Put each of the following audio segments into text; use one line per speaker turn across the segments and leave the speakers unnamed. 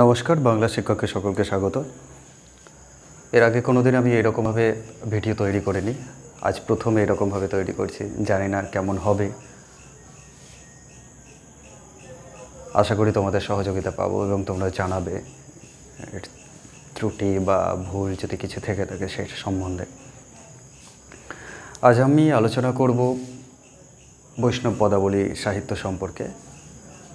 নমস্কার, বাংলা শিক্ষকের সকলকে স্বাগত। এর আগে কোনোদিন আমি এরকমভাবে ভিডিও তৈরি করিনি। আজ প্রথম এরকমভাবে তৈরি করছি। জানি না কেমন হবে। আশা করি তোমাদের সহযোগিতা পাবো এবং তোমরা জানাবে ত্রুটি বা ভুল যদি কিছু থেকে থাকে সেই সম্বন্ধে। আজ আমি আলোচনা করব বৈষ্ণব পদাবলী সাহিত্য সম্পর্কে।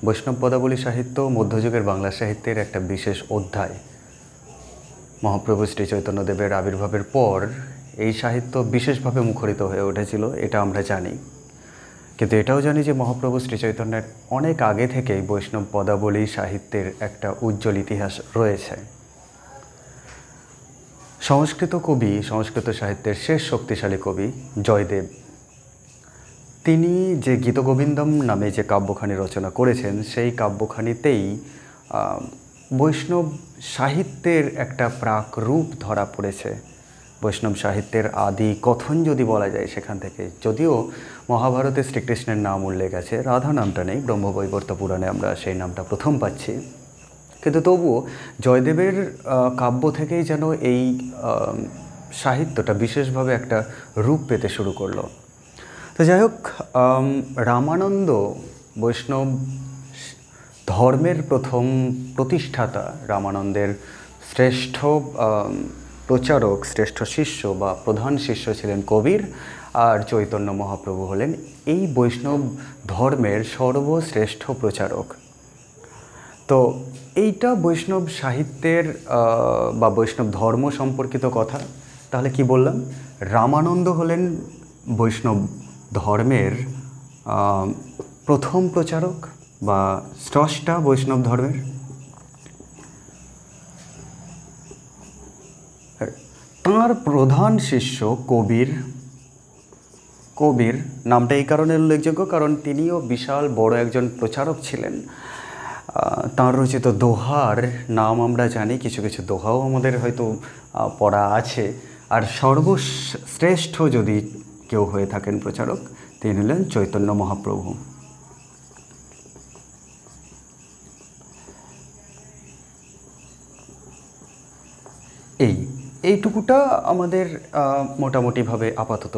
বৈষ্ণব পদাবলী সাহিত্য মধ্যযুগের বাংলা সাহিত্যের একটা বিশেষ অধ্যায়। মহাপ্রভু শ্রী চৈতন্যদেবের আবির্ভাবের পর এই সাহিত্য বিশেষভাবে মুখরিত হয়ে উঠেছিল, এটা আমরা জানি। কিন্তু এটাও জানি যে মহাপ্রভু শ্রী চৈতন্যের অনেক আগে থেকেই বৈষ্ণব পদাবলী সাহিত্যের একটা উজ্জ্বল ইতিহাস রয়েছে। সংস্কৃত সাহিত্যের শেষ শক্তিশালী কবি জয়দেব, তিনি যে গীতগোবিন্দম নামে যে কাব্যখানি রচনা করেছেন, সেই কাব্যখানিতেই বৈষ্ণব সাহিত্যের একটা প্রাক রূপ ধরা পড়েছে। বৈষ্ণব সাহিত্যের আদি কথন যদি বলা যায় সেখান থেকে, যদিও মহাভারতে শ্রীকৃষ্ণের নাম উল্লেখ আছে, রাধা নামটা নেই, ব্রহ্মবৈবর্ত পুরাণে আমরা সেই নামটা প্রথম পাচ্ছি। কিন্তু তবুও জয়দেবের কাব্য থেকেই যেন এই সাহিত্যটা বিশেষভাবে একটা রূপ পেতে শুরু করলো। তো যাই হোক, রামানন্দ বৈষ্ণব ধর্মের প্রথম প্রতিষ্ঠাতা, রামানন্দের শ্রেষ্ঠ প্রচারক, শ্রেষ্ঠ শিষ্য বা প্রধান শিষ্য ছিলেন কবির, আর চৈতন্য মহাপ্রভু হলেন এই বৈষ্ণব ধর্মের সর্বশ্রেষ্ঠ প্রচারক। তো এইটা বৈষ্ণব সাহিত্যের বা বৈষ্ণব ধর্ম সম্পর্কিত কথা। তাহলে কি বললাম? রামানন্দ হলেন বৈষ্ণব ধর্মের প্রথম প্রচারক বা স্রষ্টা বৈষ্ণব ধর্মের। তাঁর প্রধান শিষ্য কবির নামটা এই কারণে উল্লেখযোগ্য কারণ তিনিও বিশাল বড় একজন প্রচারক ছিলেন। তাঁর রচিত দোহার নাম আমরা জানি, কিছু কিছু দোহাও আমাদের হয়তো পড়া আছে। আর সর্বশ্রেষ্ঠ যদি কেউ হয়ে থাকেন প্রচারক, তিনি হলেন চৈতন্য মহাপ্রভু। এইটুকুটা আমাদের মোটামুটিভাবে আপাতত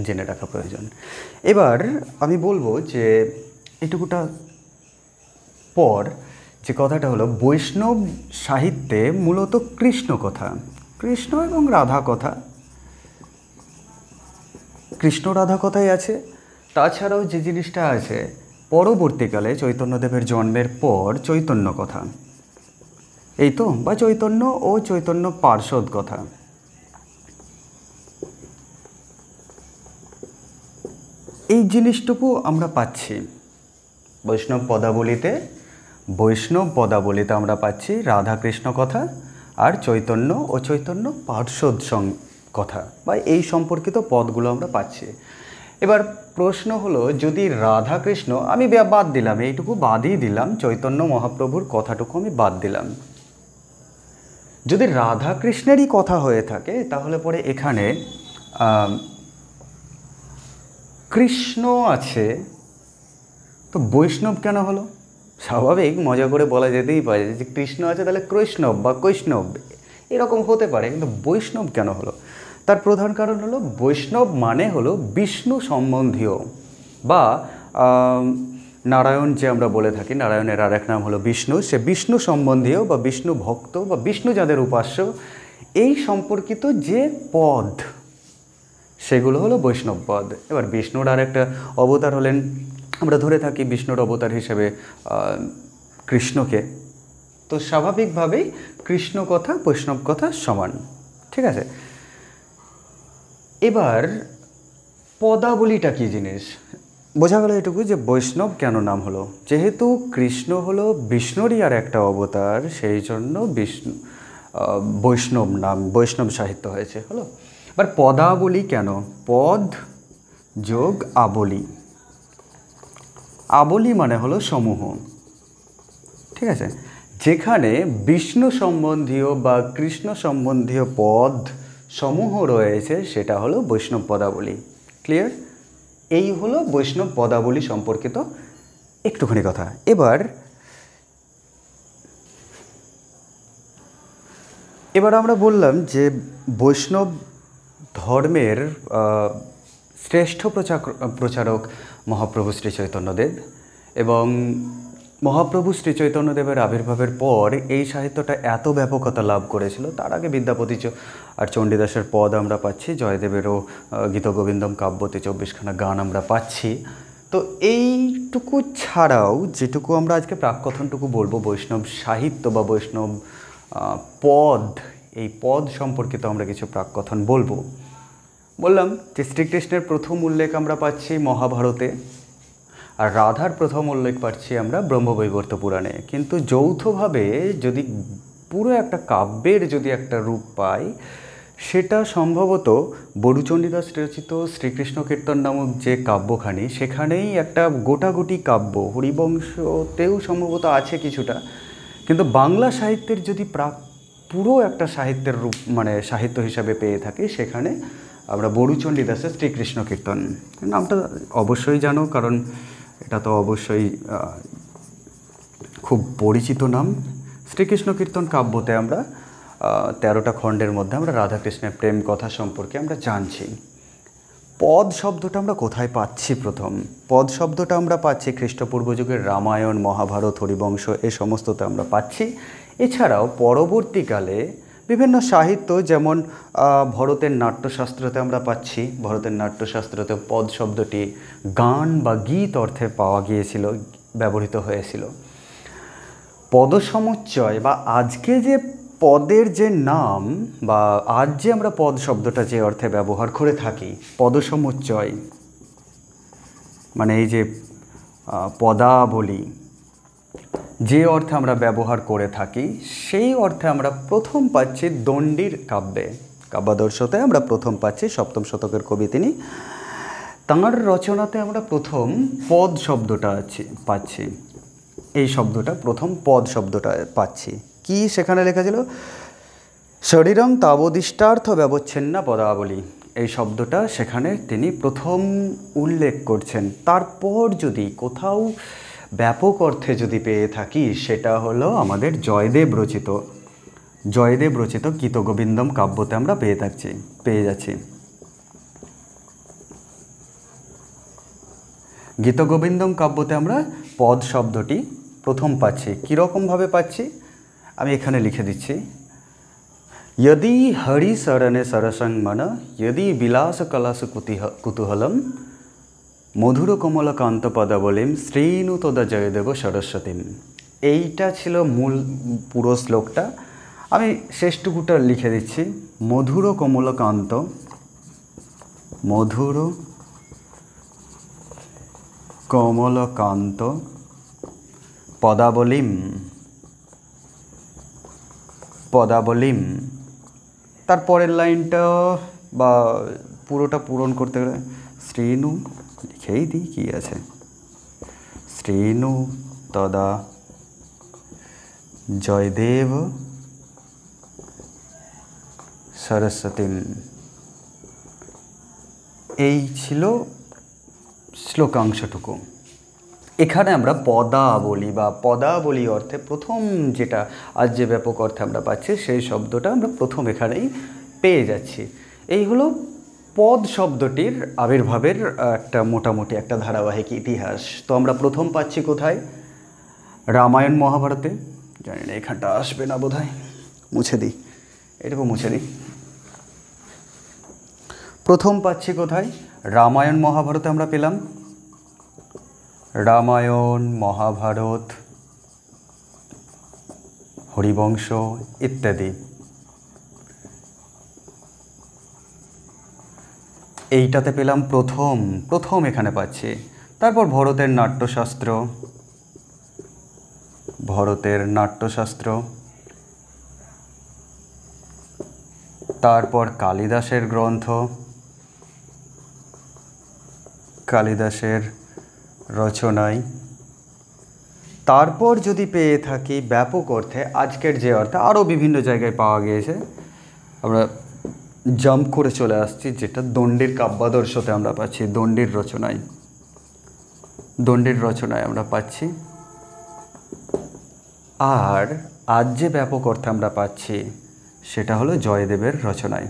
জেনে রাখা প্রয়োজন। এবার আমি বলবো যে এইটুকুটা পর যে কথাটা হলো, বৈষ্ণব সাহিত্যে মূলত কৃষ্ণ কথা, কৃষ্ণ এবং রাধা কথা, কৃষ্ণ রাধা কথাই আছে। তাছাড়াও যে জিনিসটা আছে পরবর্তীকালে চৈতন্যদেবের জন্মের পর চৈতন্য কথা, এই তো, বা চৈতন্য ও চৈতন্য পার্ষদ কথা। এই জিনিসটুকু আমরা পাচ্ছি বৈষ্ণব পদাবলীতে আমরা পাচ্ছি রাধাকৃষ্ণ কথা আর চৈতন্য ও চৈতন্য পার্ষদ কথা, বা এই সম্পর্কিত পদগুলো আমরা পাচ্ছি। এবার প্রশ্ন হলো, যদি রাধাকৃষ্ণ, আমি বাদ দিলাম, এইটুকু বাদই দিলাম, চৈতন্য মহাপ্রভুর কথাটুকু আমি বাদ দিলাম, যদি রাধাকৃষ্ণেরই কথা হয়ে থাকে তাহলে পরে এখানে কৃষ্ণ আছে, তো বৈষ্ণব কেন হলো? স্বাভাবিক, মজা করে বলা যেতেই পারে যে কৃষ্ণ আছে তাহলে কৃষ্ণব বা কৈষ্ণব এরকম হতে পারে, কিন্তু বৈষ্ণব কেন হলো? তার প্রধান কারণ হলো, বৈষ্ণব মানে হলো বিষ্ণু সম্বন্ধীয় বা নারায়ণ, যে আমরা বলে থাকি নারায়ণের আর এক নাম হলো বিষ্ণু, সে বিষ্ণু সম্বন্ধীয় বা বিষ্ণু ভক্ত বা বিষ্ণু যাদের উপাস্য, এই সম্পর্কিত যে পদ, সেগুলো হলো বৈষ্ণব পদ। এবার বিষ্ণুর আর একটা অবতার হলেন, আমরা ধরে থাকি বিষ্ণুর অবতার হিসেবে কৃষ্ণকে, তো স্বাভাবিকভাবেই কৃষ্ণ কথা বৈষ্ণব কথা সমান, ঠিক আছে। এবার পদাবলীটা কী জিনিস বোঝা গেল এটুকু, যে বৈষ্ণব কেন নাম হলো, যেহেতু কৃষ্ণ হলো বিষ্ণুরই আর একটা অবতার, সেই জন্য বৈষ্ণব নাম, বৈষ্ণব সাহিত্য হয়েছে, হলো। এবার পদাবলী কেন? পদ যোগ আবলী, আবলী মানে হলো সমূহ, ঠিক আছে। যেখানে বিষ্ণু সম্বন্ধীয় বা কৃষ্ণ সম্বন্ধীয় পদ সমূহ রয়েছে সেটা হলো বৈষ্ণব পদাবলী। ক্লিয়ার? এই হলো বৈষ্ণব পদাবলী সম্পর্কিত একটুখানি কথা। এবার এবার আমরা বললাম যে বৈষ্ণব ধর্মের শ্রেষ্ঠ প্রচারক মহাপ্রভু শ্রী চৈতন্যদেব, এবং মহাপ্রভু শ্রী চৈতন্যদেবের আবির্ভাবের পর এই সাহিত্যটা এত ব্যাপকতা লাভ করেছিল। তার আগে বিদ্যাপতি আর চণ্ডীদাসের পদ আমরা পাচ্ছি, জয়দেবেরও গীতগোবিন্দম কাব্যতে 24খানা গান আমরা পাচ্ছি। তো এইটুকু ছাড়াও যেটুকু আমরা আজকে প্রাককথনটুকু বলবো বৈষ্ণব সাহিত্য বা বৈষ্ণব পদ, এই পদ সম্পর্কিত আমরা কিছু প্রাককথন বলবো। বললাম যে শ্রীকৃষ্ণের প্রথম উল্লেখ আমরা পাচ্ছি মহাভারতে, আর রাধার প্রথম উল্লেখ পাচ্ছি আমরা ব্রহ্মবৈবর্ত পুরাণে। কিন্তু যৌথভাবে যদি পুরো একটা কাব্যের যদি একটা রূপ পাই, সেটা সম্ভবত বড়ুচণ্ডীদাস রচিত শ্রীকৃষ্ণ কীর্তন নামক যে কাব্যখানি, সেখানেই একটা গোটাগুটি কাব্য, হরিবংশতেও সম্ভবত আছে কিছুটা, কিন্তু বাংলা সাহিত্যের যদি পুরো একটা সাহিত্যের রূপ মানে সাহিত্য হিসাবে পেয়ে থাকি, সেখানে আমরা বড়ুচণ্ডীদাসের শ্রীকৃষ্ণ কীর্তন নামটা অবশ্যই জানো, কারণ এটা তো অবশ্যই খুব পরিচিত নাম। শ্রীকৃষ্ণ কীর্তন কাব্যতে আমরা 13টা খণ্ডের মধ্যে আমরা রাধাকৃষ্ণের প্রেম কথা সম্পর্কে আমরা জানছি। পদ শব্দটা আমরা কোথায় পাচ্ছি? প্রথম পদ শব্দটা আমরা পাচ্ছি খ্রিস্টপূর্ব যুগের রামায়ণ, মহাভারত, হরিবংশ এ সমস্ততে আমরা পাচ্ছি। এছাড়াও পরবর্তীকালে বিভিন্ন সাহিত্য, যেমন ভরতের নাট্যশাস্ত্রতে আমরা পাচ্ছি। ভরতের নাট্যশাস্ত্রতে পদ শব্দটি গান বা গীত অর্থে পাওয়া গিয়েছিল, ব্যবহৃত হয়েছিল। পদসমুচ্চয় বা আজকে যে পদের যে নাম বা আজ যে আমরা পদ শব্দটা যে অর্থে ব্যবহার করে থাকি, পদসমুচ্চয় মানে এই যে পদাবলী যে অর্থে আমরা ব্যবহার করে থাকি, সেই অর্থে আমরা প্রথম পাচ্ছি দণ্ডির কাব্যে, কাব্যাদর্শতে আমরা প্রথম পাচ্ছি। 7ম শতকের কবি তিনি, তাঁর রচনাতে আমরা প্রথম পদ শব্দটা পাচ্ছি। এই শব্দটা প্রথম পদ শব্দটা পাচ্ছি। কি সেখানে লেখা ছিল? শরীরং তাবদিষ্টার্থ ব্যবচ্ছিন্না পদাবলী, এই শব্দটা সেখানে তিনি প্রথম উল্লেখ করছেন। তারপর যদি কোথাও ব্যাপক অর্থে যদি পেয়ে থাকি, সেটা হলো আমাদের জয়দেব রচিত গীতগোবিন্দম কাব্যতে আমরা পেয়ে যাচ্ছি। গীতগোবিন্দম কাব্যতে আমরা পদ শব্দটি প্রথম পাচ্ছি। কীরকমভাবে পাচ্ছি আমি এখানে লিখে দিচ্ছি। यदि हरि शरणे सरसंग मन, यदि विलास कलास कुतूहलम, মধুর কমল কান্ত পদাবলীম শ্রীনু তদা জয়দেব সরস্বতীম। এইটা ছিল মূল পুরো শ্লোকটা। আমি শেষটুকুটা লিখে দিচ্ছি। মধুর কমলকান্ত পদাবলীম। তারপরের লাইনটা বা পুরোটা পূরণ করতে গেলে শ্রীনু লিখেই দিই, কী আছে, শ্রীনু তদা জয়দেব সরস্বতীম। এই ছিল শ্লোকাংশটুকু। এখানে আমরা পদাবলী অর্থে প্রথম যেটা আজ যে ব্যাপক অর্থে আমরা পাচ্ছি, সেই শব্দটা আমরা প্রথম এখানেই পেয়ে যাচ্ছি। এই হলো পদ শব্দটির আবির্ভাবের একটা মোটামুটি একটা ধারাবাহিক ইতিহাস। তো আমরা প্রথম পাচ্ছি কোথায়? রামায়ণ মহাভারতে। জানি না এখানটা আসবে না বোধহয়, মুছে দিই, এটুকু মুছে দিই। প্রথম পাচ্ছি কোথায়? রামায়ণ মহাভারতে আমরা পেলাম। রামায়ণ, মহাভারত, হরিবংশ ইত্যাদি। এইটাতে পেলাম প্রথম এখানে পাচ্ছি। তারপর ভরতের নাট্যশাস্ত্র, তারপর কালিদাসের গ্রন্থ, কালিদাসের রচনায়। তারপর যদি পেয়ে থাকি ব্যাপক অর্থে, আজকের যে অর্থে আরও বিভিন্ন জায়গায় পাওয়া গিয়েছে, আমরা জাম্প করে চলে আসছি, যেটা দণ্ডির কাব্যাদর্শতে আমরা পাচ্ছি। দণ্ডির রচনায় আমরা পাচ্ছি। আর আজ যে ব্যাপক অর্থে আমরা পাচ্ছি, সেটা হলো জয়দেবের রচনায়।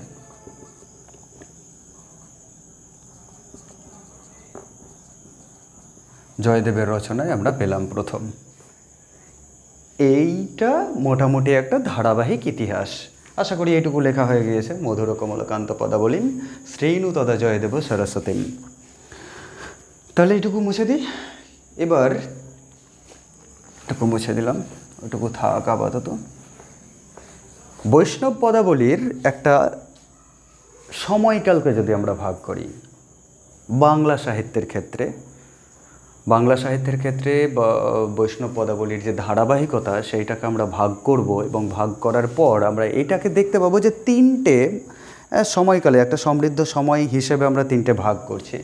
জয়দেবের রচনায় আমরা পেলাম প্রথম। এইটা মোটামুটি একটা ধারাবাহিক ইতিহাস। আশা করি এইটুকু লেখা হয়ে গিয়েছে। মধুর কমলকান্ত পদাবলীম শ্রেণু তদা জয়দেব সরস্বতীম। তাহলে এইটুকু মুছে দিই। এবার এটুকু মুছে দিলাম, ওইটুকু থাক আপাতত। বৈষ্ণব পদাবলীর একটা সময়কালকে যদি আমরা ভাগ করি বাংলা সাহিত্যের ক্ষেত্রে, বৈষ্ণব পদাবলীর যে ধারাবাহিকতা সেইটাকে আমরা ভাগ করব, এবং ভাগ করার পর আমরা এটাকে দেখতে পাবো যে তিনটে সময়কালে একটা সমৃদ্ধ সময় হিসেবে আমরা তিনটে ভাগ করছি।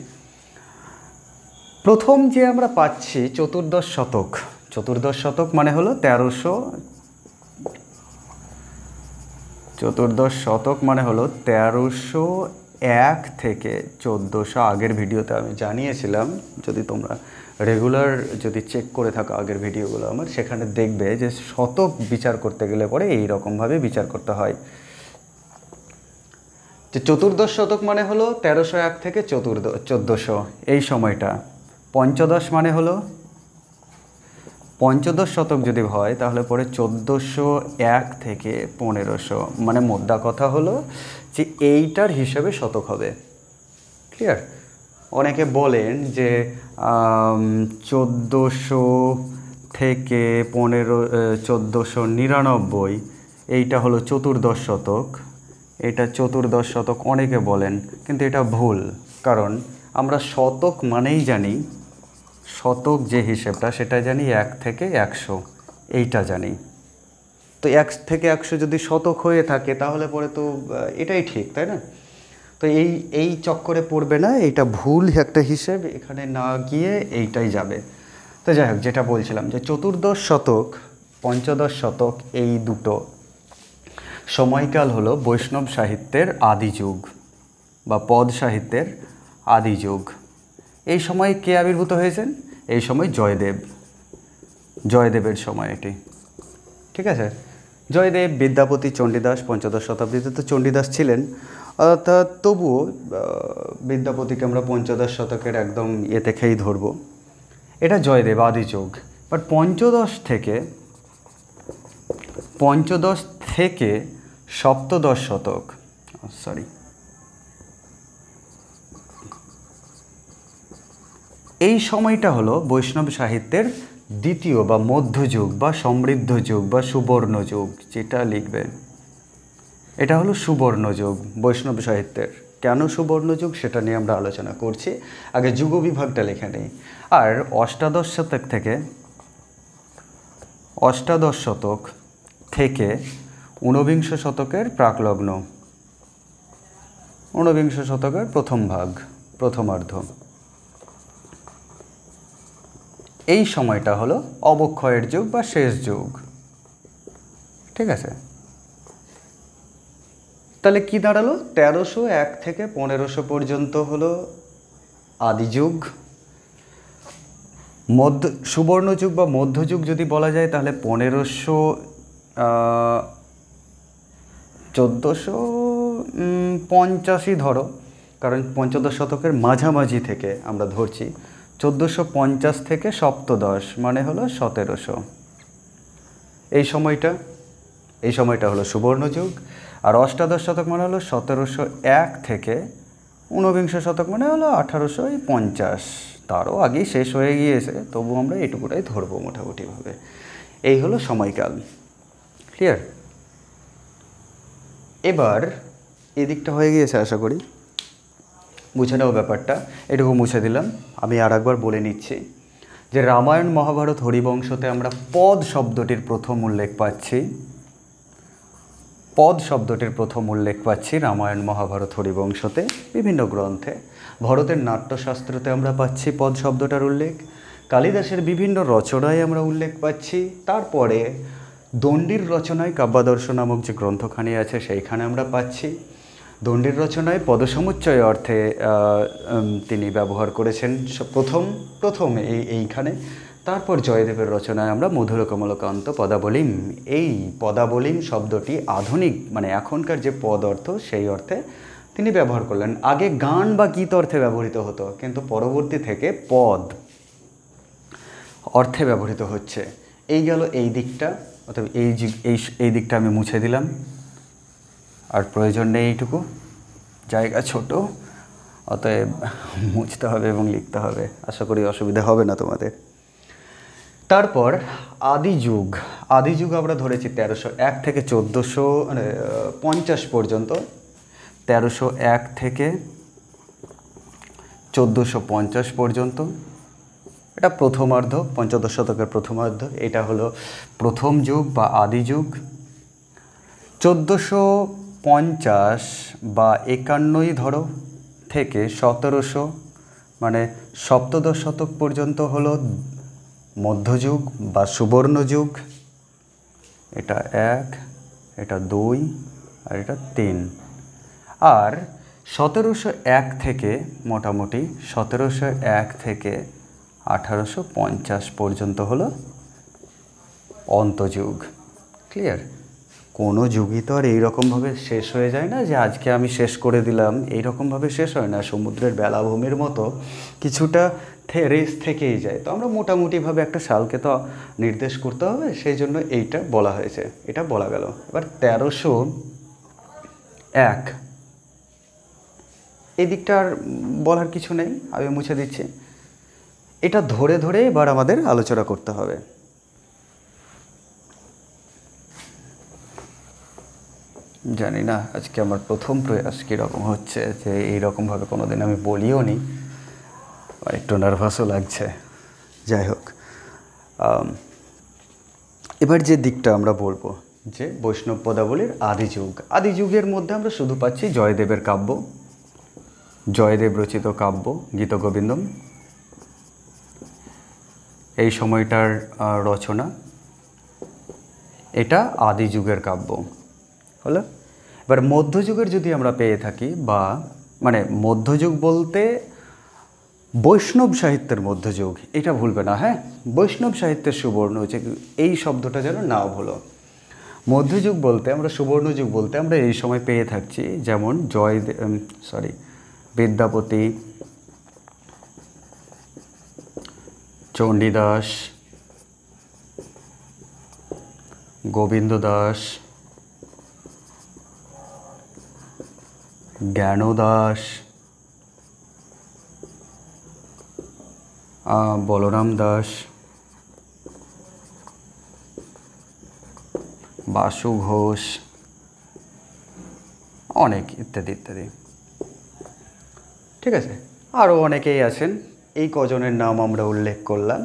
প্রথম যে আমরা পাচ্ছি চতুর্দশ শতক। চতুর্দশ শতক মানে হলো 1301 থেকে 1400। আগের ভিডিওতে আমি জানিয়েছিলাম, যদি তোমরা রেগুলার যদি চেক করে থাকো আগের ভিডিওগুলো আমার, সেখানে দেখবে যে শতক বিচার করতে গেলে পরে এই রকমভাবে বিচার করতে হয়। যে চতুর্দশ শতক মানে হলো 1301 থেকে 1400 এই সময়টা। পঞ্চদশ মানে হলো, পঞ্চদশ শতক যদি হয় তাহলে পরে 1401 থেকে 1500, মানে মোদ্দা কথা হলো যে এইটার হিসেবে শতক হবে। ক্লিয়ার? অনেকে বলেন যে 1400 থেকে 1499 এইটা হলো চতুর্দশ শতক, এটা চতুর্দশ শতক অনেকে বলেন, কিন্তু এটা ভুল। কারণ আমরা শতক মানেই জানি, শতক যে হিসেবটা সেটা জানি 1 থেকে 100, এইটা জানি। তো 1 থেকে 100 যদি শতক হয়ে থাকে তাহলে পরে তো এটাই ঠিক, তাই না? তো এই চক্করে পড়বে না, এইটা ভুল একটা হিসেব, এখানে না গিয়ে এইটাই যাবে। তো যাই হোক, যেটা বলছিলাম যে চতুর্দশ শতক, পঞ্চদশ শতক, এই দুটো সময়কাল হলো বৈষ্ণব সাহিত্যের আদি যুগ বা পদ সাহিত্যের আদি যুগ। এই সময় কে আবির্ভূত হয়েছেন? এই সময় জয়দেবের সময় এটি। ঠিক আছে? জয়দেব, বিদ্যাপতি, চণ্ডীদাস। পঞ্চদশ শতাব্দীতে তো চণ্ডীদাস ছিলেন, অর্থাৎ তবুও বিদ্যাপতিকে আমরা পঞ্চদশ শতকের একদম থেকেই ধরব। এটা জয়দেব আদি যুগ। বাট পঞ্চদশ থেকে সপ্তদশ শতক, এই সময়টা হলো বৈষ্ণব সাহিত্যের দ্বিতীয় বা মধ্যযুগ বা সমৃদ্ধ যুগ বা সুবর্ণ যুগ, যেটা লিখবে। এটা হলো সুবর্ণ যুগ বৈষ্ণব সাহিত্যের। কেন সুবর্ণ যুগ সেটা নিয়ে আমরা আলোচনা করছি। আগে যুগ বিভাগটা লিখে নেই। আর অষ্টাদশ শতক থেকে ঊনবিংশ শতকের প্রাকলগ্ন, ঊনবিংশ শতকের প্রথমার্ধ, এই সময়টা হলো অবক্ষয়ের যুগ বা শেষ যুগ। ঠিক আছে? তাহলে কি দাঁড়ালো? 1301 থেকে 1500 পর্যন্ত হলো আদি যুগ। সুবর্ণ যুগ বা মধ্যযুগ যদি বলা যায় তাহলে 1450 ধরো, কারণ পঞ্চদশ শতকের মাঝামাঝি থেকে আমরা ধরছি। 1450 থেকে সপ্তদশ মানে হলো 1700। এই সময়টা হলো সুবর্ণ যুগ। আর অষ্টাদশ শতক মানে হলো 1701 থেকে ঊনবিংশ শতক মানে হলো 1850। তারও আগেই শেষ হয়ে গিয়েছে, তবু আমরা এটুকুটাই ধরবো মোটামুটিভাবে। এই হলো সময়কাল। ক্লিয়ার? এবার এদিকটা হয়ে গিয়েছে আশা করি। মুছে নেওয়া ব্যাপারটা, এটুকু মুছে দিলাম। আমি আর একবার বলে নিচ্ছি যে রামায়ণ, মহাভারত, হরিবংশতে আমরা পদ শব্দটির প্রথম উল্লেখ পাচ্ছি রামায়ণ, মহাভারত, হরিবংশতে, বিভিন্ন গ্রন্থে। ভরতের নাট্যশাস্ত্রতে আমরা পাচ্ছি পদ শব্দটার উল্লেখ। কালিদাসের বিভিন্ন রচনায় আমরা উল্লেখ পাচ্ছি। তারপরে দণ্ডির রচনায় কাব্যাদর্শ নামক যে গ্রন্থখানি আছে সেইখানে আমরা পাচ্ছি। দণ্ডির রচনায় পদসমুচ্চয় অর্থে তিনি ব্যবহার করেছেন প্রথম এইখানে। তারপর জয়দেবের রচনায় আমরা মধুর কমলকান্ত পদাবলীম, এই পদাবলীম শব্দটি আধুনিক মানে এখনকার যে পদ অর্থ সেই অর্থে তিনি ব্যবহার করলেন। আগে গান বা গীত অর্থে ব্যবহৃত হতো, কিন্তু পরবর্তী থেকে পদ অর্থে ব্যবহৃত হচ্ছে। এই গেল এই দিকটা, অর্থাৎ এই দিকটা আমি মুছে দিলাম, আর প্রয়োজন নেই এইটুকু, জায়গা ছোট, অতএব মুছতে হবে এবং লিখতে হবে। আশা করি অসুবিধা হবে না তোমাদের। তারপর আদিযুগ, আদিযুগ আমরা ধরেছি 1301 থেকে 1450 পর্যন্ত। 1301 থেকে 1450 পর্যন্ত, এটা প্রথমার্ধ, পঞ্চদশ শতকের প্রথমার্ধ। এটা হলো প্রথম যুগ বা আদিযুগ। 1450 বা 51 ধরো থেকে 1700 মানে সপ্তদশ শতক পর্যন্ত হলো মধ্যযুগ বা সুবর্ণযুগ। এটা 1, এটা 2 আর এটা 3। আর 1701 থেকে মোটামুটি 1701 থেকে 1850 পর্যন্ত হলো অন্তযুগ। ক্লিয়ার? কোনো যুগই তো আর এইরকমভাবে শেষ হয়ে যায় না যে আজকে আমি শেষ করে দিলাম, এইরকমভাবে শেষ হয় না। সমুদ্রের বেলাভূমির মতো কিছুটা রেস থেকেই যায়। তো আমরা মোটামুটিভাবে একটা সালকে তো নির্দেশ করতে হবে, সেই জন্য এইটা বলা হয়েছে, এটা বলা গেল। এবার 1301 এই দিকটা আর বলার কিছু নেই, আমি মুছে দিচ্ছি। এটা ধরে ধরে এবার আমাদের আলোচনা করতে হবে। জানি না আজকে আমার প্রথম প্রয়াস কীরকম হচ্ছে, যে এইরকমভাবে কোনো দিন আমি বলিও নি, একটু নার্ভাসও লাগছে। যাই হোক, এবার যে দিকটা আমরা বলবো যে বৈষ্ণব পদাবলীর আদিযুগ। আদিযুগের মধ্যে আমরা শুধু পাচ্ছি জয়দেবের কাব্য, জয়দেব রচিত কাব্য গীতগোবিন্দম, এই সময়টার রচনা। এটা আদিযুগের কাব্য হলো। এবার মধ্যযুগের যদি আমরা পেয়ে থাকি, বা মানে মধ্যযুগ বলতে বৈষ্ণব সাহিত্যের মধ্যযুগ, এটা ভুলবে না, হ্যাঁ, বৈষ্ণব সাহিত্যের সুবর্ণযুগ এই শব্দটা যেন নাও ভুলো। মধ্যযুগ বলতে আমরা, সুবর্ণযুগ বলতে আমরা এই সময় পেয়ে থাকছি যেমন বিদ্যাপতি, চণ্ডীদাস, গোবিন্দ দাস, জ্ঞানদাস, বলরাম দাস, বাসু ঘোষ, অনেক ইত্যাদি ইত্যাদি। ঠিক আছে, আরও অনেকেই আছেন, এই কজনের নাম আমরা উল্লেখ করলাম।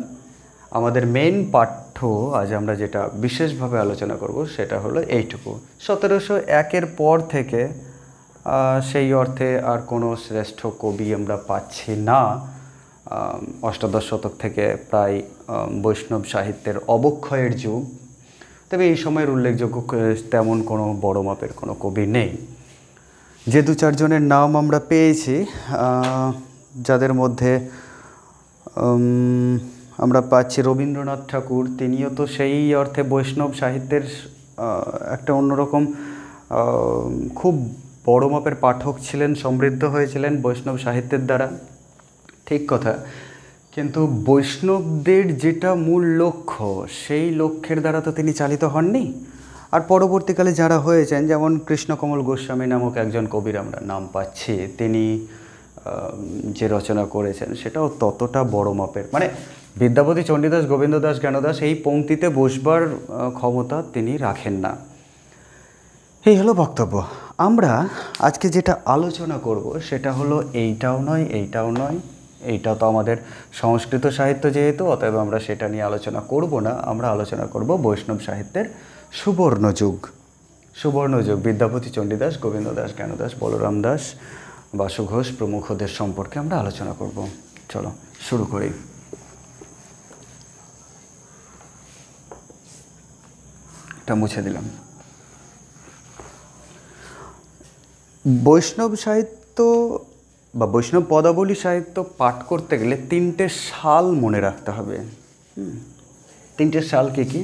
আমাদের মেন পাঠ্য আজ আমরা যেটা বিশেষভাবে আলোচনা করব সেটা হলো এইটুকু। 1701 পর থেকে সেই অর্থে আর কোনো শ্রেষ্ঠ কবি আমরা পাচ্ছি না। অষ্টাদশ শতক থেকে প্রায় বৈষ্ণব সাহিত্যের অবক্ষয়ের যুগ। তবে এই সময়ের উল্লেখযোগ্য তেমন কোনো বড় মাপের কোনো কবি নেই। যে 2-4 জনের নাম আমরা পেয়েছি, যাদের মধ্যে আমরা পাচ্ছি রবীন্দ্রনাথ ঠাকুর, তিনিও তো সেই অর্থে বৈষ্ণব সাহিত্যের একটা অন্যরকম খুব বড় মাপের পাঠক ছিলেন, সমৃদ্ধ হয়েছিলেন বৈষ্ণব সাহিত্যের দ্বারা, ঠিক কথা। কিন্তু বৈষ্ণবদের যেটা মূল লক্ষ্য, সেই লক্ষ্যের দ্বারা তো তিনি চালিত হননি। আর পরবর্তীকালে যারা হয়েছেন, যেমন কৃষ্ণকমল গোস্বামী নামক একজন কবির আমরা নাম পাচ্ছি, তিনি যে রচনা করেছেন সেটাও ততটা বড় মাপের, মানে বিদ্যাপতি, চণ্ডীদাস, গোবিন্দ দাস, জ্ঞানদাস এই পংক্তিতে বসবার ক্ষমতা তিনি রাখেন না। এই হলো বক্তব্য। আমরা আজকে যেটা আলোচনা করব সেটা হলো এইটাও নয়, এইটাও নয়, এইটাও তো আমাদের সংস্কৃত সাহিত্য যেহেতু, অতএব আমরা সেটা নিয়ে আলোচনা করব না। আমরা আলোচনা করব বৈষ্ণব সাহিত্যের সুবর্ণযুগ। সুবর্ণযুগ বিদ্যাপতি, চণ্ডীদাস, গোবিন্দ দাস, জ্ঞানদাস, বলরাম দাস, বাসু ঘোষ প্রমুখদের সম্পর্কে আমরা আলোচনা করব। চলো শুরু করি। এটা মুছে দিলাম। বৈষ্ণব সাহিত্য বা বৈষ্ণব পদাবলী সাহিত্য পাঠ করতে গেলে 3টে সাল মনে রাখতে হবে। তিনটে সাল কি কি?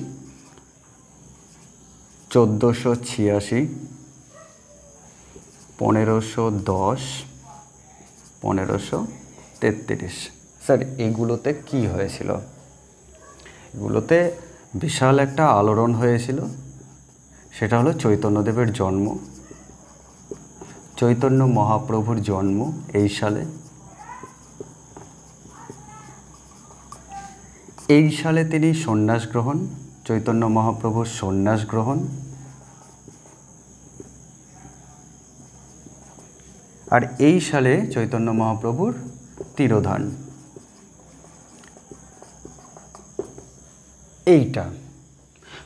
1486, 1510, 1533। স্যার এগুলোতে কি হয়েছিল? এগুলোতে বিশাল একটা আলোড়ন হয়েছিল। সেটা হলো চৈতন্যদেবের জন্ম, চৈতন্য মহাপ্রভুর জন্ম এই সালে। এই সালে তিনি সন্ন্যাস গ্রহণ, চৈতন্য মহাপ্রভুর সন্ন্যাস গ্রহণ, আর এই সালে চৈতন্য মহাপ্রভুর তিরোধান। এইটা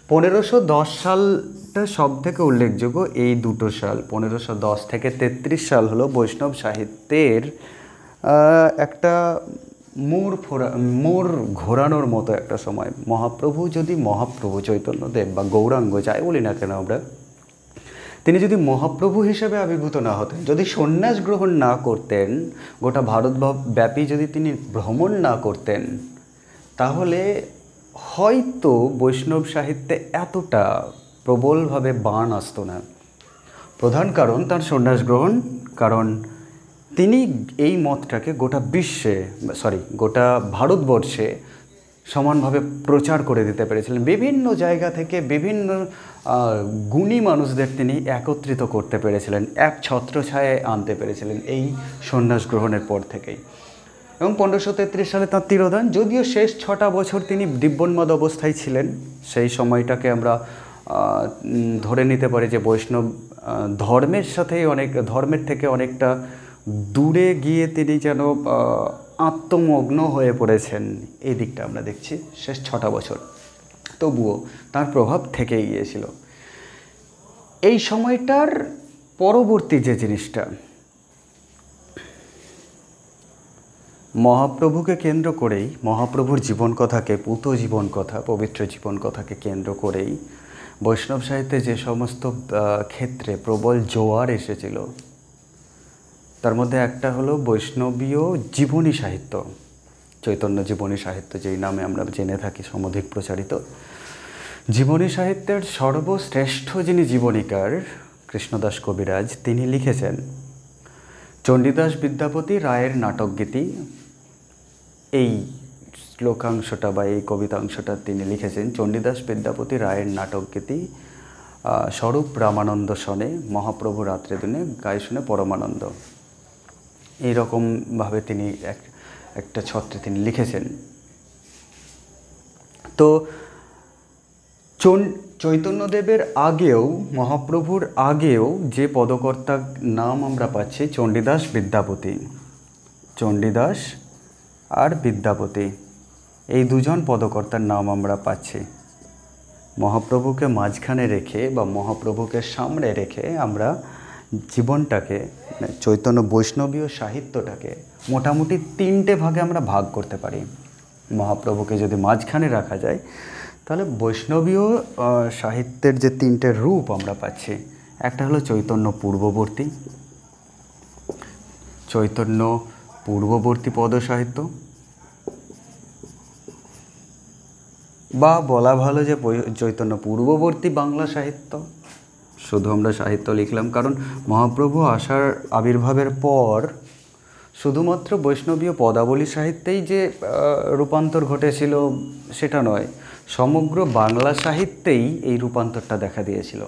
1510 সালটা সব থেকে উল্লেখযোগ্য। এই দুটো সাল 1510 থেকে 33 সাল হলো বৈষ্ণব সাহিত্যের একটা মোড় ঘোরানোর মতো একটা সময়। মহাপ্রভু যদি মহাপ্রভু চৈতন্যদেব বা গৌরাঙ্গ যাই বলি না কেন আমরা, তিনি যদি মহাপ্রভু হিসেবে আবির্ভূত না হতেন, যদি সন্ন্যাস গ্রহণ না করতেন, গোটা ভারতব্যাপী যদি তিনি ভ্রমণ না করতেন, তাহলে হয়তো বৈষ্ণব সাহিত্যে এতটা প্রবলভাবে বাণ আসতো না। প্রধান কারণ তার সন্ন্যাস গ্রহণ, কারণ তিনি এই মতটাকে গোটা ভারতবর্ষে সমানভাবে প্রচার করে দিতে পেরেছিলেন। বিভিন্ন জায়গা থেকে বিভিন্ন গুণী মানুষদের তিনি একত্রিত করতে পেরেছিলেন, এক ছত্রছায়ায় আনতে পেরেছিলেন এই সন্ন্যাস গ্রহণের পর থেকেই। এবং 1533 সালে তাঁর তিরোধান। যদিও শেষ 6টা বছর তিনি দিব্যোন্মাদ অবস্থায় ছিলেন, সেই সময়টাকে আমরা ধরে নিতে পারি যে বৈষ্ণব ধর্মের থেকে অনেকটা দূরে গিয়ে তিনি যেন আত্মমগ্ন হয়ে পড়েছেন, এই দিকটা আমরা দেখছি শেষ 6টা বছর। তবুও তার প্রভাব থেকেই গিয়েছিল। এই সময়টার পরবর্তী যে জিনিসটা, মহাপ্রভুকে কেন্দ্র করেই, মহাপ্রভুর জীবন কথাকে, পূত জীবন কথা, পবিত্র জীবন কথাকে কেন্দ্র করেই বৈষ্ণব সাহিত্যে যে সমস্ত ক্ষেত্রে প্রবল জোয়ার এসেছিল, তার মধ্যে একটা হলো বৈষ্ণবীয় জীবনী সাহিত্য, চৈতন্য জীবনী সাহিত্য যেই নামে আমরা জেনে থাকি, সমধিক প্রচারিত। জীবনী সাহিত্যের সর্বশ্রেষ্ঠ যিনি জীবনীকার, কৃষ্ণদাস কবিরাজ, তিনি লিখেছেন চণ্ডীদাস বিদ্যাপতি রায়ের নাটকগীতি। এই শ্লোকাংশটা বা এই কবিতাংশটা তিনি লিখেছেন চণ্ডীদাস বিদ্যাপতি রায়ের নাটকগীতি স্বরূপ রামানন্দ শনে, মহাপ্রভু রাত্রে দিনে গায়ে শুনে পরমানন্দ। এইরকমভাবে তিনি একটা ছত্রে তিনি লিখেছেন। তো চৈতন্যদেবের আগেও, মহাপ্রভুর আগেও যে পদকর্তার নাম আমরা পাচ্ছি চণ্ডীদাস বিদ্যাপতি, চণ্ডীদাস আর বিদ্যাপতি, এই দুজন পদকর্তার নাম আমরা পাচ্ছি। মহাপ্রভুকে মাঝখানে রেখে বা মহাপ্রভুকে সামনে রেখে আমরা জীবনটাকে, চৈতন্য বৈষ্ণবীয় সাহিত্যটাকে মোটামুটি 3টে ভাগে আমরা ভাগ করতে পারি। মহাপ্রভুকে যদি মাঝখানে রাখা যায়, তাহলে বৈষ্ণবীয় সাহিত্যের যে 3টে রূপ আমরা পাচ্ছি, একটা হলো চৈতন্য পূর্ববর্তী, চৈতন্য পূর্ববর্তী পদ সাহিত্য, বা বলা ভালো যে চৈতন্য পূর্ববর্তী বাংলা সাহিত্য। শুধু আমরা সাহিত্য লিখলাম কারণ মহাপ্রভু আবির্ভাবের পর শুধুমাত্র বৈষ্ণবীয় পদাবলী সাহিত্যেই যে রূপান্তর ঘটেছিল সেটা নয়, সমগ্র বাংলা সাহিত্যেই এই রূপান্তরটা দেখা দিয়েছিল।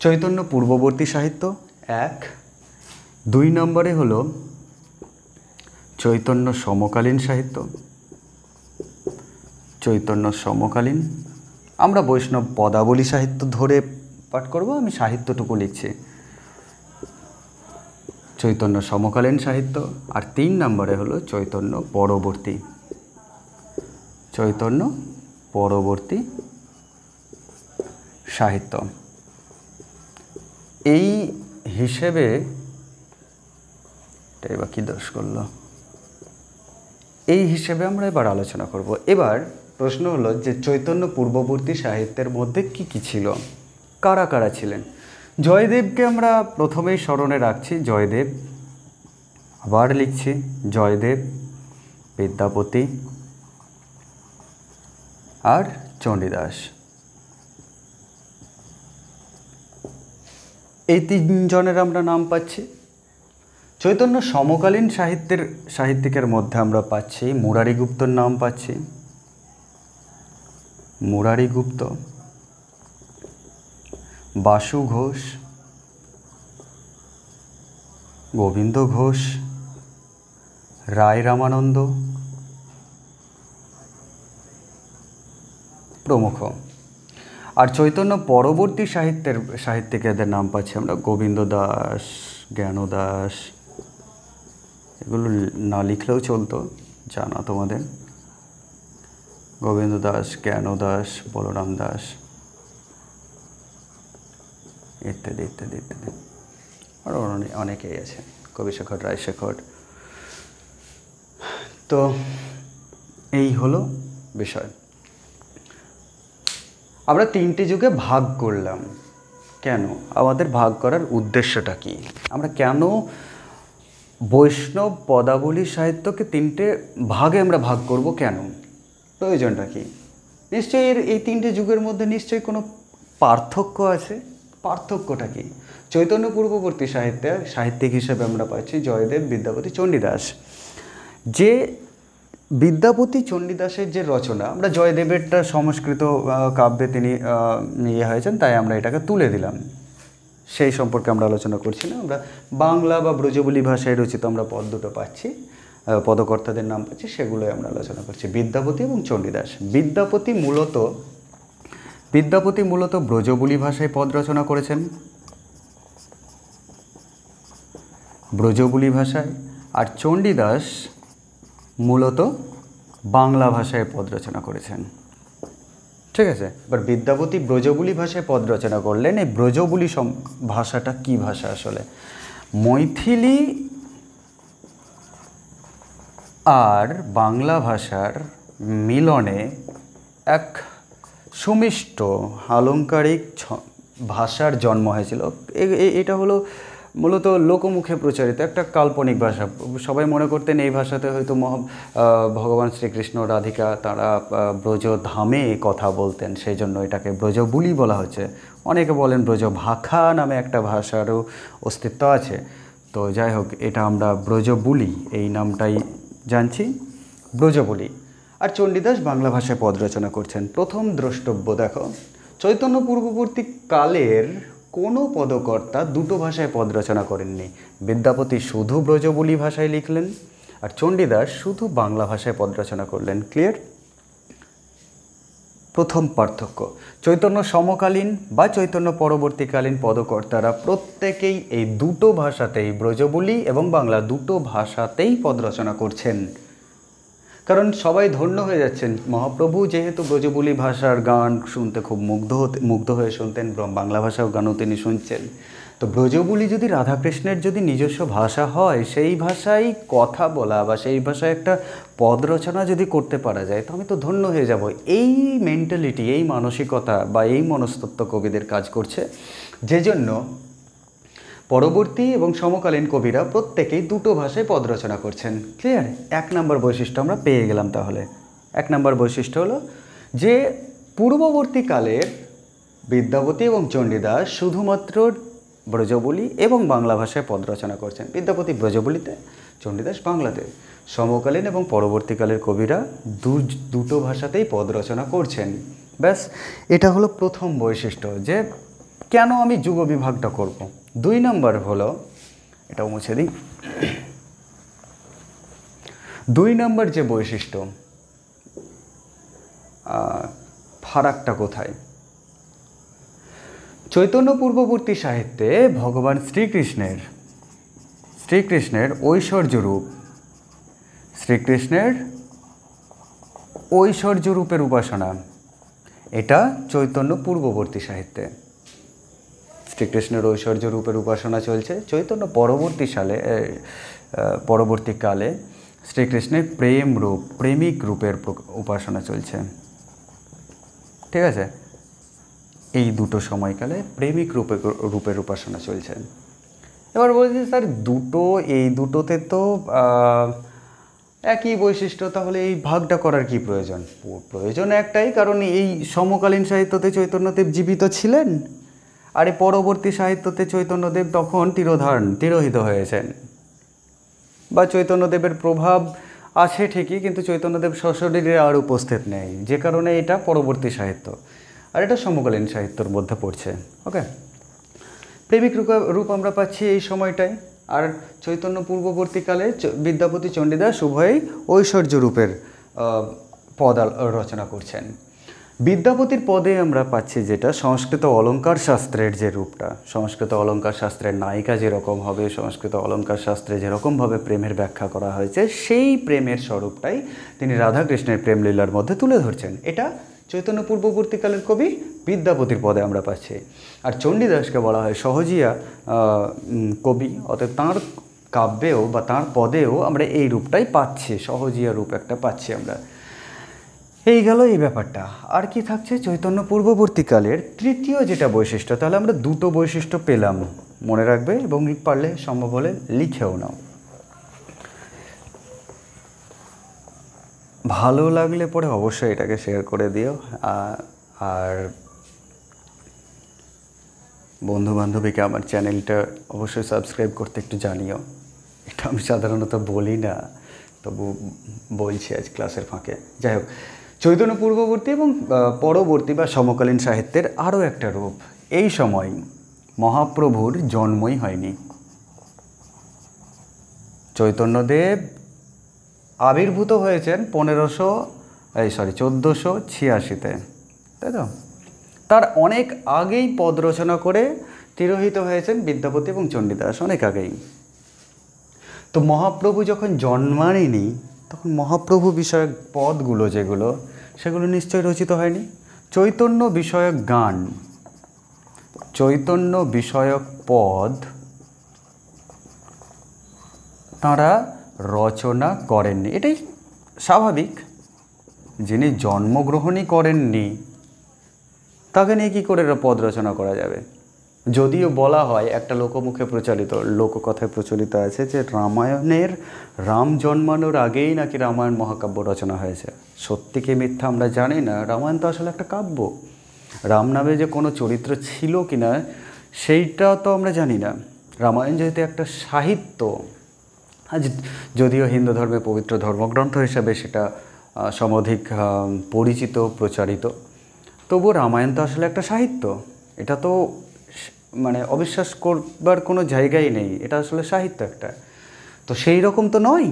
চৈতন্য পূর্ববর্তী সাহিত্য 1, 2 নম্বরে হলো চৈতন্য সমকালীন সাহিত্য, চৈতন্য সমকালীন। আমরা বৈষ্ণব পদাবলী সাহিত্য ধরে পাঠ করব, আমি সাহিত্যটুকু লিখছি। চৈতন্য সমকালীন সাহিত্য। আর 3 নম্বরে হলো চৈতন্য পরবর্তী, চৈতন্য পরবর্তী সাহিত্য। এই হিসেবে এবার কি দোষ করলো, এই হিসেবে আমরা এবার আলোচনা করব। এবার প্রশ্ন হলো যে চৈতন্য পূর্ববর্তী সাহিত্যের মধ্যে কি কি ছিল, কারা কারা ছিলেন। জয়দেবকে আমরা প্রথমেই স্মরণে রাখছি, জয়দেব। আবার লিখছি জয়দেব, বিদ্যাপতি, আর চণ্ডীদাস। এই তিনজনের আমরা নাম পাচ্ছি। চৈতন্য সমকালীন সাহিত্যিকের মধ্যে আমরা পাচ্ছি মুরারি গুপ্তর নাম পাচ্ছি, মুরারি গুপ্ত, বাসু ঘোষ, গোবিন্দ ঘোষ, রায় রামানন্দ প্রমুখ। আর চৈতন্য পরবর্তী সাহিত্যিকদের নাম পাচ্ছি আমরা গোবিন্দ দাস, জ্ঞান দাস। এগুলো না লিখলেও চলতো, জানা তোমাদের। গোবিন্দ দাস, জ্ঞান দাস, বলরাম দাস ইত্যাদি ইত্যাদি ইত্যাদি। আরও অনেকেই আছে, কবিশেখর রায়শেখর। তো এই হলো বিষয়। আমরা তিনটে যুগে ভাগ করলাম। কেন? আমাদের ভাগ করার উদ্দেশ্যটা কি? আমরা কেন বৈষ্ণব পদাবলী সাহিত্যকে তিনটে ভাগে আমরা ভাগ করব? কেন? প্রয়োজনটা কি? নিশ্চয়ই এই তিনটে যুগের মধ্যে নিশ্চয়ই কোনো পার্থক্য আছে। পার্থক্যটা কি? চৈতন্য পূর্ববর্তী সাহিত্যিক হিসেবে আমরা পাচ্ছি জয়দেব, বিদ্যাপতি, চণ্ডীদাস। যে বিদ্যাপতি চণ্ডীদাসের যে রচনা, আমরা জয়দেবেরটা সংস্কৃত কাব্যে তিনি হয়েছেন, তাই আমরা এটাকে তুলে দিলাম, সেই সম্পর্কে আমরা আলোচনা করছি না। আমরা বাংলা বা ব্রজবুলি ভাষায় রচিত আমরা পদ দুটো পাচ্ছি, পদকর্তাদের নাম পাচ্ছি, সেগুলোই আমরা আলোচনা করছি, বিদ্যাপতি এবং চণ্ডীদাস। বিদ্যাপতি মূলত ব্রজবুলি ভাষায় পদ রচনা করেছেন, ব্রজবুলি ভাষায়। আর চণ্ডীদাস মূলত বাংলা ভাষায় পদ রচনা করেছেন। ঠিক আছে? এবার বিদ্যাপতি ব্রজবুলি ভাষায় পদ রচনা করলেন। এই ব্রজবুলি ভাষাটা কি ভাষা আসলে? মৈথিলি আর বাংলা ভাষার মিলনে এক সুমিষ্ট আলংকারিক ভাষার জন্ম হয়েছিল। এটা হলো মূলত লোকমুখে প্রচারিত একটা কাল্পনিক ভাষা। সবাই মনে করতেন এই ভাষাতে হয়তো ভগবান শ্রীকৃষ্ণ, রাধিকা তারা ব্রজধামে কথা বলতেন, সেই জন্য এটাকে ব্রজবুলি বলা হচ্ছে। অনেকে বলেন ব্রজভাষা নামে একটা ভাষারও অস্তিত্ব আছে। তো যাই হোক, এটা আমরা ব্রজবুলি এই নামটাই জানছি, ব্রজবুলি। আর চণ্ডীদাস বাংলা ভাষায় পদ রচনা করছেন। প্রথম দ্রষ্টব্য দেখো, চৈতন্য পূর্ববর্তী কালের কোনো পদকর্তা দুটো ভাষায় পদ রচনা করেননি। বিদ্যাপতি শুধু ব্রজবুলি ভাষায় লিখলেন, আর চণ্ডীদাস শুধু বাংলা ভাষায় পদ রচনা করলেন। ক্লিয়ার? প্রথম পার্থক্য। চৈতন্য সমকালীন বা চৈতন্য পরবর্তীকালীন পদকর্তারা প্রত্যেকেই এই দুটো ভাষাতেই, ব্রজবুলি এবং বাংলা দুটো ভাষাতেই পদ রচনা করছেন। কারণ সবাই ধন্য হয়ে যাচ্ছেন। মহাপ্রভু যেহেতু ব্রজবুলি ভাষার গান শুনতে খুব মুগ্ধ হয়ে শুনতেন, বাংলা ভাষাও গানও তিনি শুনছেন। তো ব্রজবুলি যদি রাধাকৃষ্ণের যদি নিজস্ব ভাষা হয়, সেই ভাষায় কথা বলা বা সেই ভাষায় একটা পদ রচনা যদি করতে পারা যায়, তো আমি তো ধন্য হয়ে যাব। এই মেন্টালিটি, এই মানসিকতা বা এই মনস্তত্ত্ব কবিদের কাজ করছে, যে জন্য পরবর্তী এবং সমকালীন কবিরা প্রত্যেকেই দুটো ভাষায় পদ রচনা করছেন। ক্লিয়ার? এক নম্বর বৈশিষ্ট্য আমরা পেয়ে গেলাম। তাহলে এক নম্বর বৈশিষ্ট্য হলো যে পূর্ববর্তীকালের বিদ্যাপতি এবং চণ্ডীদাস শুধুমাত্র ব্রজবুলি এবং বাংলা ভাষায় পদ রচনা করছেন। বিদ্যাপতি ব্রজবুলিতে, চণ্ডীদাস বাংলাতে। সমকালীন এবং পরবর্তীকালের কবিরা দুটো ভাষাতেই পদ রচনা করছেন। ব্যাস, এটা হলো প্রথম বৈশিষ্ট্য, যে কেন আমি যুগ বিভাগটা করব। দুই নম্বর হলো, এটাও মুছে দিই, দুই নম্বর যে বৈশিষ্ট্য, ফারাকটা কোথায়? চৈতন্য পূর্ববর্তী সাহিত্যে ভগবান শ্রীকৃষ্ণের ঐশ্বর্য রূপের উপাসনা, এটা চৈতন্য পূর্ববর্তী সাহিত্যে। শ্রীকৃষ্ণের ঐশ্বর্য রূপের উপাসনা চলছে। চৈতন্য পরবর্তীকালে শ্রীকৃষ্ণের প্রেমিক রূপের উপাসনা চলছে। ঠিক আছে? এই দুটো সময়কালে প্রেমিক রূপের উপাসনা চলছে। এবার বলছি স্যার, এই দুটোতে তো একই বৈশিষ্ট্য, তাহলে এই ভাগটা করার কি প্রয়োজন? প্রয়োজন একটাই, কারণ এই সমকালীন সাহিত্যতে চৈতন্যদেব জীবিত ছিলেন, আর এই পরবর্তী সাহিত্যতে চৈতন্যদেব তখন তিরোহিত হয়েছেন, বা চৈতন্যদেবের প্রভাব আছে ঠিকই, কিন্তু চৈতন্যদেব সশরীরে আর উপস্থিত নেই, যে কারণে এটা পরবর্তী সাহিত্য, আর এটা সমকালীন সাহিত্যর মধ্যে পড়ছে। ওকে, প্রেমিক রূপ আমরা পাচ্ছি এই সময়টায়, আর চৈতন্য পূর্ববর্তীকালে বিদ্যাপতি চণ্ডীদাস উভয়ই ঐশ্বর্য রূপের পদ রচনা করছেন। বিদ্যাপতির পদে আমরা পাচ্ছি যেটা সংস্কৃত অলঙ্কার শাস্ত্রের যে রূপটা, সংস্কৃত অলঙ্কার শাস্ত্রের নায়িকা যেরকম হবে, সংস্কৃত অলঙ্কার শাস্ত্রে যেরকমভাবে প্রেমের ব্যাখ্যা করা হয়েছে, সেই প্রেমের স্বরূপটাই তিনি রাধাকৃষ্ণের প্রেমলীলার মধ্যে তুলে ধরছেন। এটা চৈতন্য পূর্ববর্তীকালের কবি বিদ্যাপতির পদে আমরা পাচ্ছি। আর চণ্ডীদাসকে বলা হয় সহজিয়া কবি, অতএব তাঁর কাব্যেও বা তাঁর পদেও আমরা এই রূপটাই পাচ্ছি, সহজিয়া রূপ একটা পাচ্ছি আমরা। এই গেল এই ব্যাপারটা। আর কি থাকছে চৈতন্য পূর্ববর্তীকালের তৃতীয় যেটা বৈশিষ্ট্য, তাহলে আমরা দুটো বৈশিষ্ট্য পেলাম, মনে রাখবে এবং পারলে সম্ভব হলে লিখেও নাও। ভালো লাগলে পরে অবশ্যই এটাকে শেয়ার করে দিও, আর বন্ধু বান্ধবীকে আমার চ্যানেলটা অবশ্যই সাবস্ক্রাইব করতে একটু জানিও। এটা আমি সাধারণত বলি না, তবু বলছি আজ ক্লাসের ফাঁকে। যাই হোক, চৈতন্য পূর্ববর্তী এবং পরবর্তী বা সমকালীন সাহিত্যের আরও একটা রূপ, এই সময় মহাপ্রভুর জন্মই হয়নি। চৈতন্যদেব আবির্ভূত হয়েছেন 1486-তে, তাই তো? তার অনেক আগেই পদ রচনা করে তিরোহিত হয়েছেন বিদ্যাপতি এবং চণ্ডীদাস, অনেক আগেই। তো মহাপ্রভু যখন জন্মাননি, তখন মহাপ্রভু বিষয়ক পদগুলো যেগুলো, সেগুলো নিশ্চয়ই রচিত হয়নি। চৈতন্য বিষয়ক গান, চৈতন্য বিষয়ক পদ তাঁরা রচনা করেননি, এটাই স্বাভাবিক। যিনি জন্মগ্রহণই করেননি, তাকে নিয়ে কী করে পদ রচনা করা যাবে? যদিও বলা হয়, একটা লোকমুখে প্রচলিত, লোককথায় প্রচলিত আছে যে রামায়ণের রাম জন্মানোর আগেই নাকি রামায়ণ মহাকাব্য রচনা হয়েছে। সত্যি কি মিথ্যা আমরা জানি না, রামায়ণ তো আসলে একটা কাব্য। রাম নামে যে কোনো চরিত্র ছিল কি না সেইটা তো আমরা জানি না। রামায়ণ যেহেতু একটা সাহিত্য, আজ যদিও হিন্দু ধর্মের পবিত্র ধর্মগ্রন্থ হিসাবে সেটা সমধিক পরিচিত, প্রচারিত, তবুও রামায়ণ তো আসলে একটা সাহিত্য। এটা তো মানে অবিশ্বাস করবার কোনো জায়গাই নেই, এটা আসলে সাহিত্য একটা। তো সেই রকম তো নয়।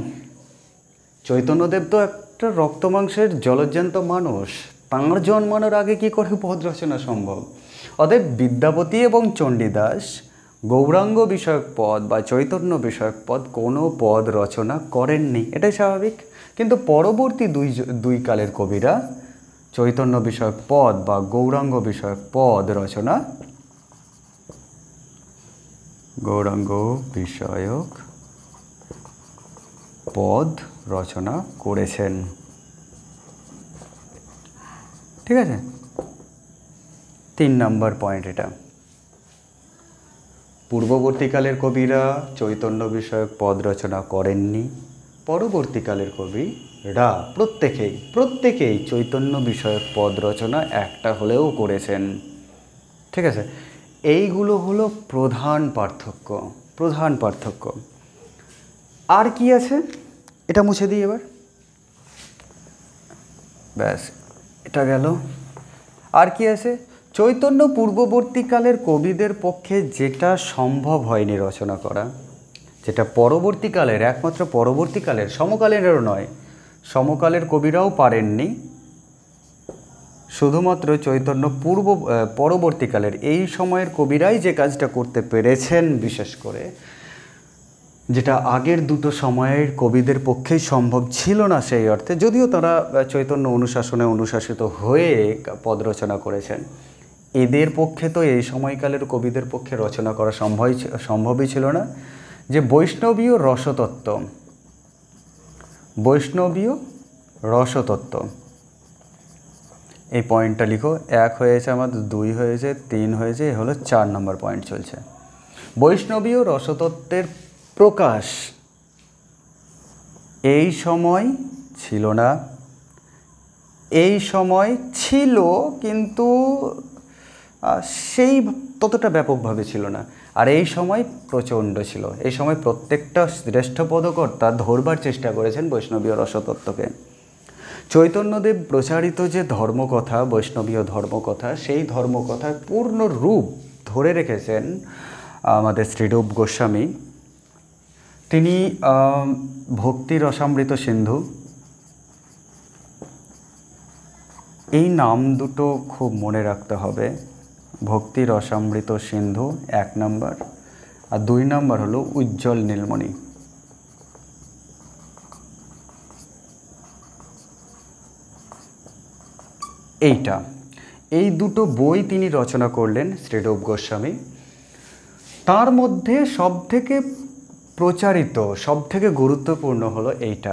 চৈতন্যদেব তো একটা রক্তমাংসের জলজ্যান্ত মানুষ, তাঁর জন্মানোর আগে কি করে পদ রচনা সম্ভব? অতএব বিদ্যাপতি এবং চণ্ডীদাস গৌরাঙ্গ বিষয়ক পদ বা চৈতন্য বিষয়ক পদ কোনো পদ রচনা করেননি, এটাই স্বাভাবিক। কিন্তু পরবর্তী দুই কালের কবিরা চৈতন্য বিষয়ক পদ বা গৌরাঙ্গ বিষয়ক পদ রচনা, গৌরাঙ্গ বিষয়ক পদ রচনা করেছেন। ঠিক আছে, 3 নম্বর পয়েন্ট এটা। পূর্ববর্তীকালের কবিরা চৈতন্য বিষয়ক পদ রচনা করেননি, পরবর্তীকালের কবিরা প্রত্যেকেই চৈতন্য বিষয়ক পদ রচনা একটা হলেও করেছেন। ঠিক আছে, এইগুলো হলো প্রধান পার্থক্য। আর কি আছে এটা মুছে দিই এবার, ব্যাস এটা গেল। আর কি আছে? চৈতন্য পূর্ববর্তীকালের কবিদের পক্ষে যেটা সম্ভব হয়নি রচনা করা, যেটা পরবর্তীকালের, একমাত্র পরবর্তীকালের, সমকালীনেরও নয়, সমকালের কবিরাও পারেননি, শুধুমাত্র চৈতন্য পরবর্তীকালের এই সময়ের কবিরাই যে কাজটা করতে পেরেছেন, বিশেষ করে যেটা আগের দুটো সময়ের কবিদের পক্ষেই সম্ভব ছিল না সেই অর্থে, যদিও তারা চৈতন্য অনুশাসনে অনুশাসিত হয়ে পদ রচনা করেছেন। এদের পক্ষে তো এই সময়কালের কবিদের পক্ষে রচনা করা সম্ভবই ছিল না, যে বৈষ্ণবীয় রসতত্ত্ব, এই পয়েন্টটা লিখো। 1 হয়েছে আমাদের, 2 হয়েছে, 3 হয়েছে, এ হলো 4 নম্বর পয়েন্ট চলছে। বৈষ্ণবীয় রসতত্ত্বের প্রকাশ এই সময় ছিল না, এই সময় ছিল কিন্তু সেই ততটা ব্যাপকভাবে ছিল না, আর এই সময় প্রচণ্ড ছিল। এই সময় প্রত্যেকটা শ্রেষ্ঠ পদকর্তা ধরবার চেষ্টা করেছেন বৈষ্ণবীয় রসতত্ত্বকে। চৈতন্যদেব প্রচারিত যে ধর্মকথা, বৈষ্ণবীয় ধর্মকথা, সেই ধর্মকথার পূর্ণ রূপ ধরে রেখেছেন আমাদের শ্রীরূপ গোস্বামী। তিনি ভক্তি রসামৃত সিন্ধু, এই নাম দুটো খুব মনে রাখতে হবে। ভক্তি রসামৃত সিন্ধু 1 নম্বর, আর 2 নম্বর হলো উজ্জ্বল নীলমণি। এই দুটো বই তিনি রচনা করলেন শ্রীরূপ গোস্বামী। তার মধ্যে সবথেকে প্রচারিত, সবথেকে গুরুত্বপূর্ণ হলো এইটা,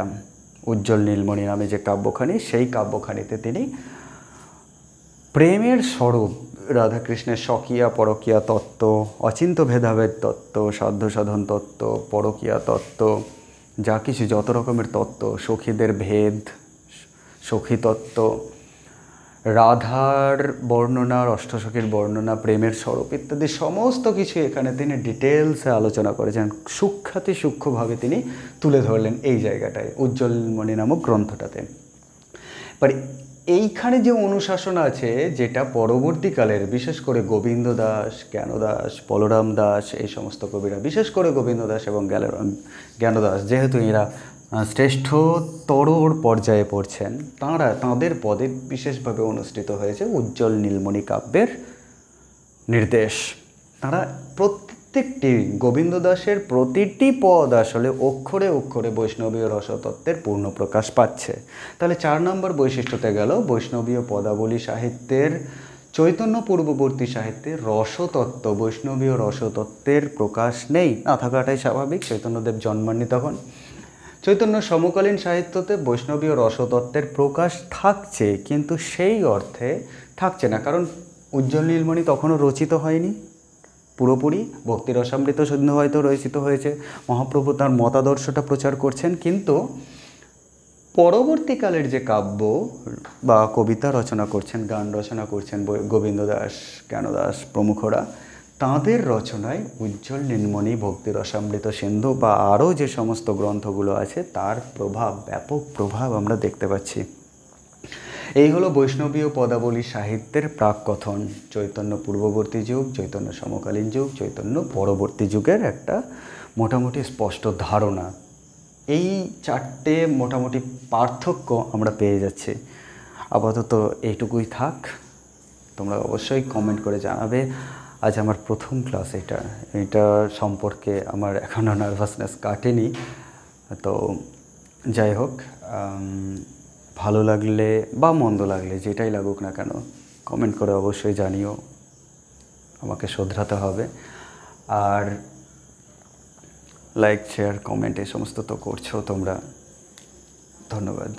উজ্জ্বল নীলমণি নামে যে কাব্যখানি। সেই কাব্যখানিতে তিনি প্রেমের স্বরূপ, রাধাকৃষ্ণের স্বকীয়া পরকীয়া তত্ত্ব, অচিন্ত ভেদাভেদ তত্ত্ব, সাধ্য সাধন তত্ত্ব, পরকীয়া তত্ত্ব, যা কিছু যত রকমের তত্ত্ব, সখীদের ভেদ, সখী তত্ত্ব, রাধার বর্ণনা, অষ্টসখীর বর্ণনা, প্রেমের স্বরূপ ইত্যাদি সমস্ত কিছু এখানে তিনি ডিটেলসে আলোচনা করেছেন। সূক্ষ্মাতি সূক্ষ্মভাবে তিনি তুলে ধরলেন এই জায়গাটায়, উজ্জ্বল নীলমণি নামক গ্রন্থটাতে। এবার এইখানে যে অনুশাসন আছে, যেটা পরবর্তীকালের বিশেষ করে গোবিন্দ দাস, জ্ঞানদাস, বলরাম দাস, এই সমস্ত কবিরা, বিশেষ করে গোবিন্দ দাস এবং জ্ঞানদাস, যেহেতু এরা শ্রেষ্ঠতর পর্যায়ে পড়ছেন, তাঁদের পদে বিশেষভাবে অনুষ্ঠিত হয়েছে উজ্জ্বল নীলমণি কাব্যের নির্দেশ। তারা প্রত্যেকটি, গোবিন্দ দাসের প্রতিটি পদ আসলে অক্ষরে অক্ষরে বৈষ্ণবীয় রসতত্ত্বের পূর্ণ প্রকাশ পাচ্ছে। তাহলে 4 নম্বর বৈশিষ্ট্যতে গেল বৈষ্ণবীয় পদাবলী সাহিত্যের, চৈতন্য পূর্ববর্তী সাহিত্যের রসতত্ত্ব, বৈষ্ণবীয় রসতত্ত্বের প্রকাশ নেই, না থাকাটাই স্বাভাবিক। চৈতন্যদেব জন্মাননি তখন। চৈতন্য সমকালীন সাহিত্যতে বৈষ্ণবীয় রসতত্ত্বের প্রকাশ থাকছে, কিন্তু সেই অর্থে থাকছে না, কারণ উজ্জ্বল নীলমণি তখনও রচিত হয়নি পুরোপুরি। ভক্তি রসামৃত সিন্ধু হয়তো রচিত হয়েছে, মহাপ্রভু তার মতাদর্শটা প্রচার করছেন, কিন্তু পরবর্তীকালের যে কাব্য বা কবিতা রচনা করছেন, গান রচনা করছেন গোবিন্দ দাস, জ্ঞানদাস প্রমুখরা, তাঁদের রচনায় উজ্জ্বল নীলমণি, ভক্তি রসামৃত সিন্ধু বা আরও যে সমস্ত গ্রন্থগুলো আছে, তার প্রভাব, ব্যাপক প্রভাব আমরা দেখতে পাচ্ছি। এই হলো বৈষ্ণবীয় পদাবলী সাহিত্যের প্রাককথন। চৈতন্য পূর্ববর্তী যুগ, চৈতন্য সমকালীন যুগ, চৈতন্য পরবর্তী যুগের একটা মোটামুটি স্পষ্ট ধারণা। এই 4টে মোটামুটি পার্থক্য আমরা পেয়ে যাচ্ছি। আপাতত এইটুকুই থাক, তোমরা অবশ্যই কমেন্ট করে জানাবে। আজ আমার প্রথম ক্লাস, এটা সম্পর্কে আমার এখনও নার্ভাসনেস কাটেনি। তো যাই হোক, ভালো লাগলে বা মন্দ লাগলে, যেটাই লাগুক না কেন, কমেন্ট করে অবশ্যই জানিও, আমাকে শোধরাতে হবে। আর লাইক, শেয়ার, কমেন্ট এই সমস্ত তো করছো তোমরা, ধন্যবাদ।